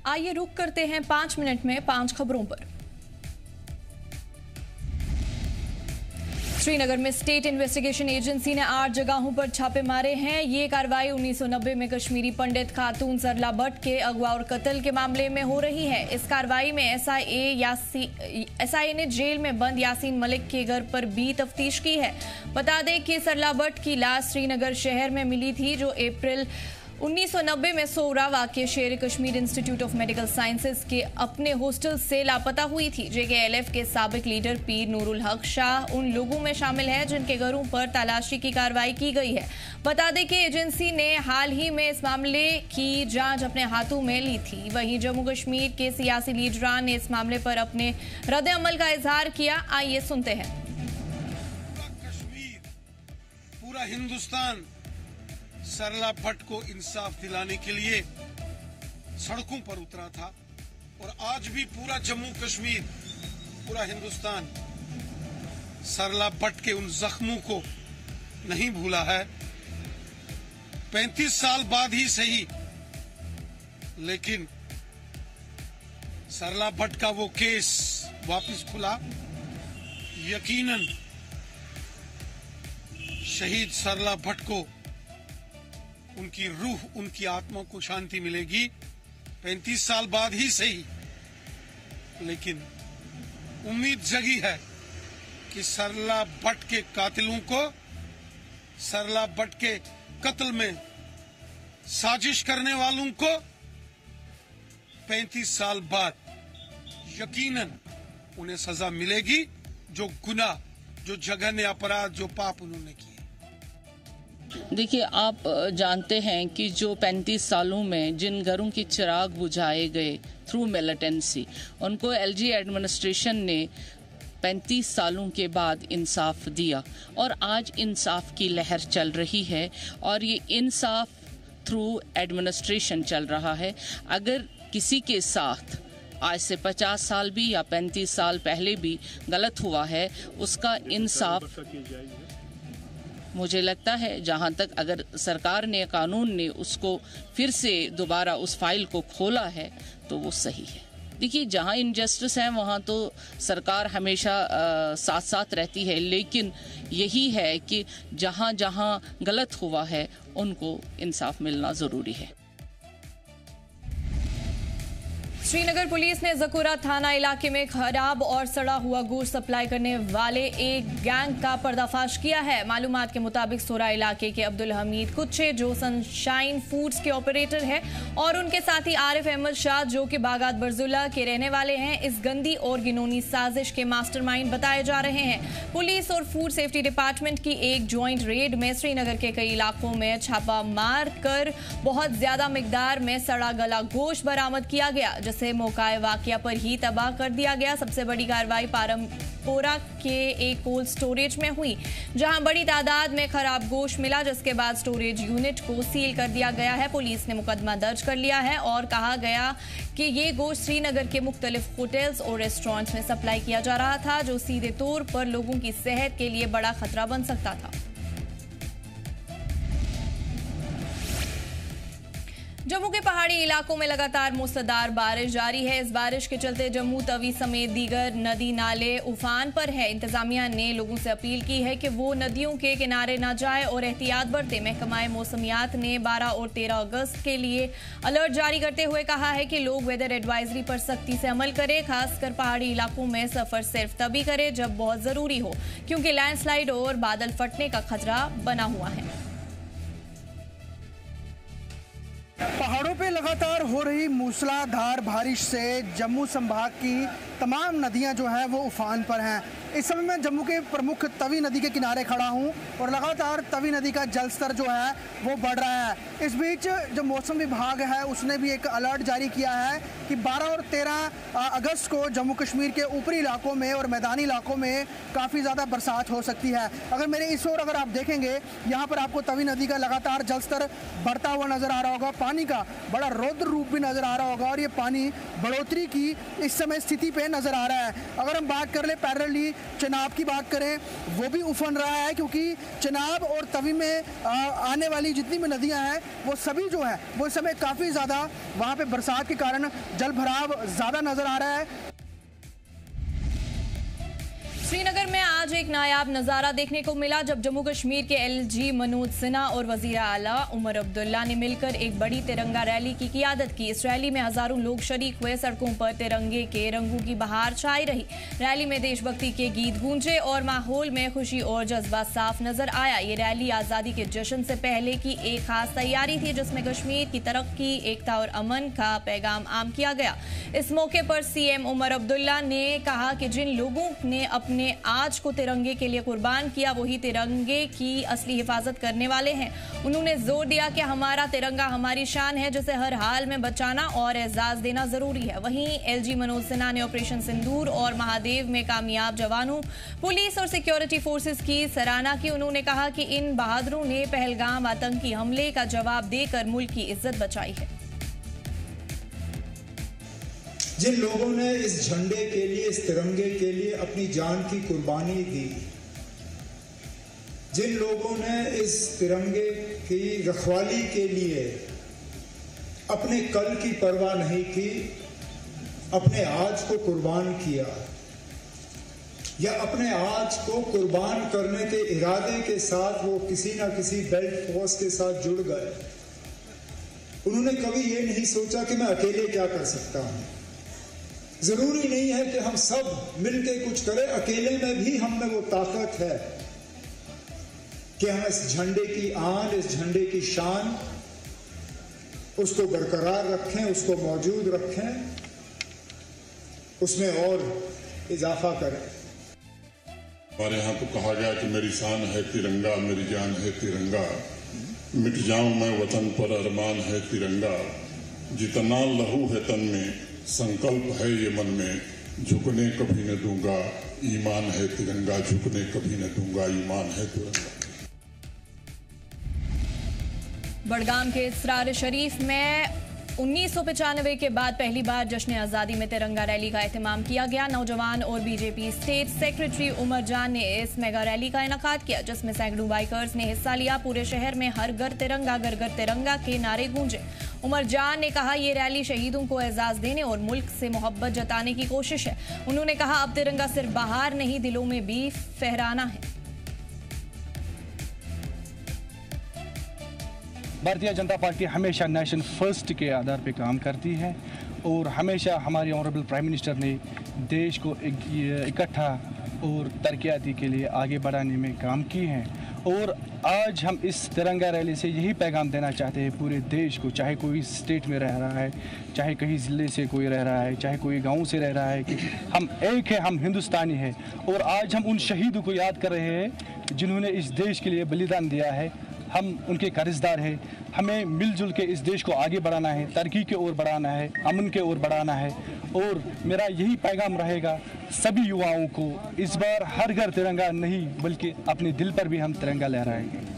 आइए रुक करते हैं 5 मिनट में 5 खबरों पर। श्रीनगर में स्टेट इन्वेस्टिगेशन एजेंसी ने 8 जगहों पर छापे मारे हैं। ये कार्रवाई 1990 में कश्मीरी पंडित खातून सरला भट्ट के अगवा और कत्ल के मामले में हो रही है। इस कार्रवाई में एसआईए ने जेल में बंद यासीन मलिक के घर पर भी तफ्तीश की है। बता दें कि सरला भट्ट की लाश श्रीनगर शहर में मिली थी, जो अप्रैल 1990 में सोहरा वाक़ शेर Kashmir institute of medical sciences के अपने हॉस्टल से लापता हुई थी। जेकेएलएफ के साबिक लीडर पीर नूरुल हक शाह उन लोगों में शामिल है जिनके घरों पर तलाशी की कार्रवाई की गई है। बता दें कि एजेंसी ने हाल ही में इस मामले की जांच अपने हाथों में ली थी। वहीं जम्मू कश्मीर के सियासी लीडरान ने इस मामले पर अपने रद्द अमल का इजहार किया। आइए सुनते हैं। पूरा हिंदुस्तान सरला भट्ट को इंसाफ दिलाने के लिए सड़कों पर उतरा था और आज भी पूरा जम्मू कश्मीर, पूरा हिंदुस्तान सरला भट्ट के उन जख्मों को नहीं भूला है। 35 साल बाद ही सही, लेकिन सरला भट्ट का वो केस वापस खुला। यकीनन शहीद सरला भट्ट को, उनकी रूह, उनकी आत्मा को शांति मिलेगी। 35 साल बाद ही सही, लेकिन उम्मीद जगी है कि सरला भट्ट के कातिलों को, सरला भट्ट के कत्ल में साजिश करने वालों को 35 साल बाद यकीनन उन्हें सजा मिलेगी। जो गुनाह, जो जघन्य अपराध, जो पाप उन्होंने किए। देखिए, आप जानते हैं कि जो 35 सालों में जिन घरों के चिराग बुझाए गए थ्रू मिलिटेंसी, उनको एलजी एडमिनिस्ट्रेशन ने 35 सालों के बाद इंसाफ दिया और आज इंसाफ की लहर चल रही है और ये इंसाफ थ्रू एडमिनिस्ट्रेशन चल रहा है। अगर किसी के साथ आज से 50 साल भी या 35 साल पहले भी गलत हुआ है, उसका इंसाफ मुझे लगता है, जहां तक अगर सरकार ने, कानून ने उसको फिर से दोबारा उस फाइल को खोला है तो वो सही है। देखिए, जहां इनजस्टिस है वहां तो सरकार हमेशा साथ साथ रहती है, लेकिन यही है कि जहां जहां गलत हुआ है उनको इंसाफ मिलना ज़रूरी है। श्रीनगर पुलिस ने जकुरा थाना इलाके में खराब और सड़ा हुआ गोश्त सप्लाई करने वाले एक गैंग का पर्दाफाश किया है। मालूमात के मुताबिक सोरा इलाके के अब्दुल हमीद कुच्छे, जो सनशाइन फूड्स के ऑपरेटर है, और उनके साथी आरिफ अहमद शाह, जो कि बागात बरजुल्ला के रहने वाले हैं, इस गंदी और घिनौनी साजिश के मास्टरमाइंड बताए जा रहे हैं। पुलिस और फूड सेफ्टी डिपार्टमेंट की एक ज्वाइंट रेड में श्रीनगर के कई इलाकों में छापा मार कर बहुत ज्यादा मिकदार में सड़ा गला गोश्त बरामद किया गया, जिसे मौकाए वाकया पर ही तबाह कर दिया गया। सबसे बड़ी कार्रवाई पारमपोरा के एक कोल्ड स्टोरेज में हुई, जहां बड़ी तादाद में खराब गोश्त मिला, जिसके बाद स्टोरेज यूनिट को सील कर दिया गया है। पुलिस ने मुकदमा दर्ज कर लिया है और कहा गया कि ये गोश्त श्रीनगर के मुख्तलिफ होटल्स और रेस्टोरेंट्स में सप्लाई किया जा रहा था, जो सीधे तौर पर लोगों की सेहत के लिए बड़ा खतरा बन सकता था। जम्मू के पहाड़ी इलाकों में लगातार मूसलाधार बारिश जारी है। इस बारिश के चलते जम्मू तवी समेत दीगर नदी नाले उफान पर है। इंतजामिया ने लोगों से अपील की है कि वो नदियों के किनारे न जाए और एहतियात बरतें। महकमा मौसमियात ने 12 और 13 अगस्त के लिए अलर्ट जारी करते हुए कहा है कि लोग वेदर एडवाइजरी पर सख्ती से अमल करें। खासकर पहाड़ी इलाकों में सफर सिर्फ तभी करें जब बहुत जरूरी हो, क्योंकि लैंडस्लाइड और बादल फटने का खतरा बना हुआ है। पहाड़ों पे लगातार हो रही मूसलाधार बारिश से जम्मू संभाग की तमाम नदियां जो हैं वो उफान पर हैं। इस समय मैं जम्मू के प्रमुख तवी नदी के किनारे खड़ा हूं और लगातार तवी नदी का जलस्तर जो है वो बढ़ रहा है। इस बीच जो मौसम विभाग है उसने भी एक अलर्ट जारी किया है कि 12 और 13 अगस्त को जम्मू कश्मीर के ऊपरी इलाकों में और मैदानी इलाकों में काफ़ी ज़्यादा बरसात हो सकती है। अगर मेरे इस ओर अगर आप देखेंगे, यहाँ पर आपको तवी नदी का लगातार जलस्तर बढ़ता हुआ नज़र आ रहा होगा। पानी का बड़ा रौद्र रूप भी नज़र आ रहा होगा और ये पानी बढ़ोतरी की इस समय स्थिति पे नज़र आ रहा है। अगर हम बात कर ले पैरेलली चिनाब की बात करें, वो भी उफन रहा है क्योंकि चिनाब और तवी में आने वाली जितनी भी नदियाँ हैं वो सभी जो है वो इस समय काफ़ी ज़्यादा वहाँ पे बरसात के कारण जल भराव ज़्यादा नज़र आ रहा है। श्रीनगर में आज एक नायाब नजारा देखने को मिला जब जम्मू कश्मीर के एलजी मनोज सिन्हा और वजीर आला उमर अब्दुल्ला ने मिलकर एक बड़ी तिरंगा रैली की क़ियादत की। इस रैली में हजारों लोग शरीक हुए। सड़कों पर तिरंगे के रंगों की बहार छाई रही। रैली में देशभक्ति के गीत गूंजे और माहौल में खुशी और जज्बा साफ नजर आया। ये रैली आज़ादी के जश्न से पहले की एक खास तैयारी थी जिसमें कश्मीर की तरक्की, एकता और अमन का पैगाम आम किया गया। इस मौके पर सीएम उमर अब्दुल्ला ने कहा कि जिन लोगों ने अपने आज को तिरंगे के लिए कुर्बान किया वही तिरंगे की असली हिफाजत करने वाले हैं। उन्होंने जोर दिया कि हमारा तिरंगा हमारी शान है जिसे हर हाल में बचाना और एजाज देना जरूरी है। वहीं एलजी मनोज सिन्हा ने ऑपरेशन सिंदूर और महादेव में कामयाब जवानों, पुलिस और सिक्योरिटी फोर्सेस की सराहना की। उन्होंने कहा कि इन बहादुरों ने पहलगाम आतंकी हमले का जवाब देकर मुल्क की इज्जत बचाई है। जिन लोगों ने इस झंडे के लिए, इस तिरंगे के लिए अपनी जान की कुर्बानी दी, जिन लोगों ने इस तिरंगे की रखवाली के लिए अपने कल की परवाह नहीं की, अपने आज को कुर्बान किया या अपने आज को कुर्बान करने के इरादे के साथ वो किसी ना किसी बेल्ट फोर्स के साथ जुड़ गए, उन्होंने कभी ये नहीं सोचा कि मैं अकेले क्या कर सकता हूं। जरूरी नहीं है कि हम सब मिलके कुछ करें, अकेले में भी हम में वो ताकत है कि हम इस झंडे की आन, इस झंडे की शान, उसको बरकरार रखें, उसको मौजूद रखें, उसमें और इजाफा करें। हमारे यहाँ तो कहा गया कि मेरी शान है तिरंगा, मेरी जान है तिरंगा, मिट जाऊं मैं वतन पर अरमान है तिरंगा, जितना लहू है तन में संकल्प है ये मन में, झुकने कभी न दूंगा ईमान है तिरंगा, झुकने कभी न दूंगा ईमान है तिरंगा। बड़गाम के इसरार शरीफ में 1995 के बाद पहली बार जश्न आज़ादी में तिरंगा रैली का एहतमाम किया गया। नौजवान और बीजेपी स्टेट सेक्रेटरी उमर जान ने इस मेगा रैली का इनेकाद किया जिसमें सैकड़ों बाइकर्स ने हिस्सा लिया। पूरे शहर में हर घर तिरंगा, घर घर तिरंगा के नारे गूंजे। उमर जान ने कहा ये रैली शहीदों को एजाज देने और मुल्क से मोहब्बत जताने की कोशिश है। उन्होंने कहा अब तिरंगा सिर्फ बाहर नहीं दिलों में भी फहराना है। भारतीय जनता पार्टी हमेशा नेशन फर्स्ट के आधार पर काम करती है और हमेशा हमारे ऑनरेबल प्राइम मिनिस्टर ने देश को इकट्ठा और तरक्याती के लिए आगे बढ़ाने में काम की है। और आज हम इस तिरंगा रैली से यही पैगाम देना चाहते हैं पूरे देश को, चाहे कोई स्टेट में रह रहा है, चाहे कहीं ज़िले से कोई रह रहा है, चाहे कोई गांव से रह रहा है, कि हम एक है, हम हिंदुस्तानी हैं। और आज हम उन शहीदों को याद कर रहे हैं जिन्होंने इस देश के लिए बलिदान दिया है। हम उनके कर्जदार हैं। हमें मिलजुल के इस देश को आगे बढ़ाना है, तरक्की की ओर बढ़ाना है, अमन के ओर बढ़ाना है। और मेरा यही पैगाम रहेगा सभी युवाओं को, इस बार हर घर तिरंगा नहीं बल्कि अपने दिल पर भी हम तिरंगा लहराएंगे।